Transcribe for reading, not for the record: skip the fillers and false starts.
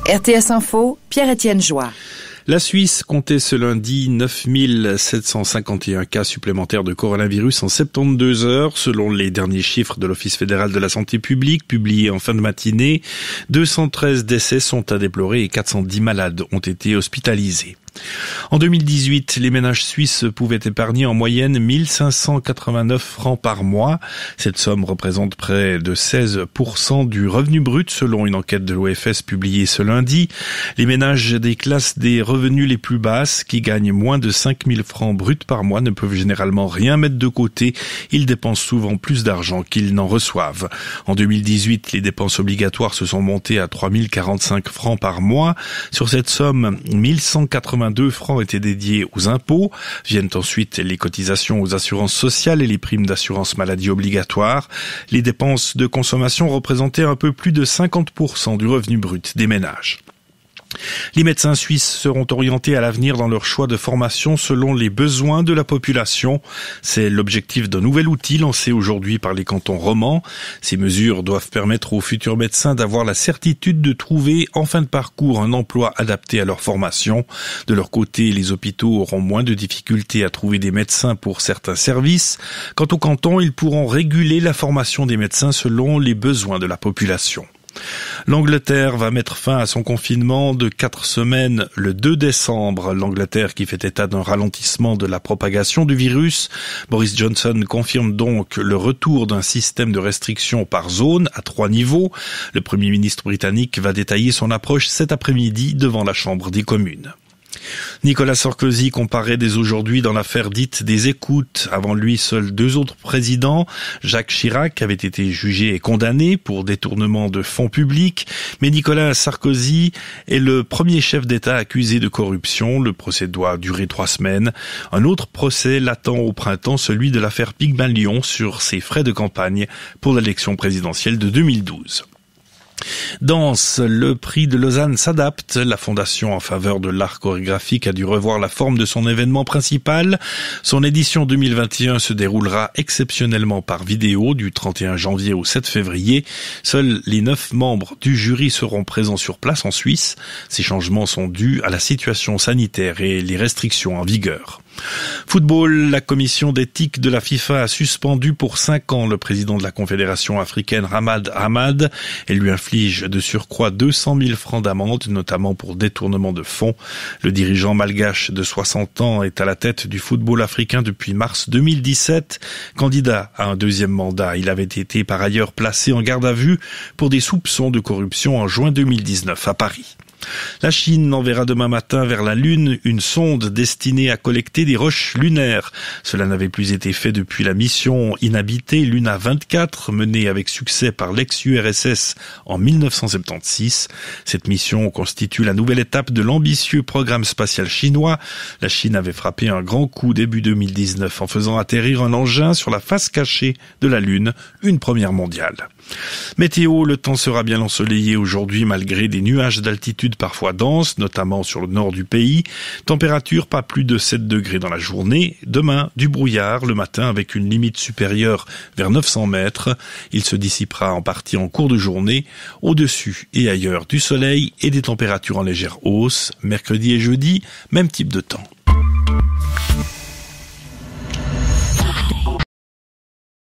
RTS Info, Pierre-Étienne Joie. La Suisse comptait ce lundi 9751 cas supplémentaires de coronavirus en 72 heures, selon les derniers chiffres de l'Office fédéral de la santé publique, publiés en fin de matinée. 213 décès sont à déplorer et 410 malades ont été hospitalisés. En 2018, les ménages suisses pouvaient épargner en moyenne 1589 francs par mois. Cette somme représente près de 16% du revenu brut selon une enquête de l'OFS publiée ce lundi. Les ménages des classes des revenus les plus basses, qui gagnent moins de 5000 francs bruts par mois, ne peuvent généralement rien mettre de côté. Ils dépensent souvent plus d'argent qu'ils n'en reçoivent. En 2018, les dépenses obligatoires se sont montées à 3045 francs par mois. Sur cette somme, 1182 francs étaient dédiés aux impôts. Viennent ensuite les cotisations aux assurances sociales et les primes d'assurance maladie obligatoires. Les dépenses de consommation représentaient un peu plus de 50% du revenu brut des ménages. Les médecins suisses seront orientés à l'avenir dans leur choix de formation selon les besoins de la population. C'est l'objectif d'un nouvel outil lancé aujourd'hui par les cantons romans. Ces mesures doivent permettre aux futurs médecins d'avoir la certitude de trouver en fin de parcours un emploi adapté à leur formation. De leur côté, les hôpitaux auront moins de difficultés à trouver des médecins pour certains services. Quant aux cantons, ils pourront réguler la formation des médecins selon les besoins de la population. L'Angleterre va mettre fin à son confinement de 4 semaines le 2 décembre. L'Angleterre qui fait état d'un ralentissement de la propagation du virus. Boris Johnson confirme donc le retour d'un système de restriction par zone à 3 niveaux. Le Premier ministre britannique va détailler son approche cet après-midi devant la Chambre des communes. Nicolas Sarkozy comparaît dès aujourd'hui dans l'affaire dite des écoutes. Avant lui, seuls 2 autres présidents. Jacques Chirac avait été jugé et condamné pour détournement de fonds publics. Mais Nicolas Sarkozy est le premier chef d'État accusé de corruption. Le procès doit durer 3 semaines. Un autre procès l'attend au printemps, celui de l'affaire Pygmalion sur ses frais de campagne pour l'élection présidentielle de 2012. Danse, le prix de Lausanne s'adapte. La fondation en faveur de l'art chorégraphique a dû revoir la forme de son événement principal. Son édition 2021 se déroulera exceptionnellement par vidéo du 31 janvier au 7 février. Seuls les 9 membres du jury seront présents sur place en Suisse. Ces changements sont dus à la situation sanitaire et les restrictions en vigueur. Football, la commission d'éthique de la FIFA a suspendu pour 5 ans le président de la Confédération africaine Hamad Hamad. Elle lui inflige de surcroît 200 000 francs d'amende, notamment pour détournement de fonds. Le dirigeant malgache de 60 ans est à la tête du football africain depuis mars 2017. Candidat à un 2e mandat, il avait été par ailleurs placé en garde à vue pour des soupçons de corruption en juin 2019 à Paris. La Chine enverra demain matin vers la Lune une sonde destinée à collecter des roches lunaires. Cela n'avait plus été fait depuis la mission inhabitée Luna 24, menée avec succès par l'ex-URSS en 1976. Cette mission constitue la nouvelle étape de l'ambitieux programme spatial chinois. La Chine avait frappé un grand coup début 2019 en faisant atterrir un engin sur la face cachée de la Lune, une première mondiale. Météo, le temps sera bien ensoleillé aujourd'hui malgré des nuages d'altitude parfois denses, notamment sur le nord du pays. Température pas plus de 7 degrés dans la journée. Demain, du brouillard le matin avec une limite supérieure vers 900 mètres. Il se dissipera en partie en cours de journée. Au-dessus et ailleurs du soleil et des températures en légère hausse. Mercredi et jeudi, même type de temps.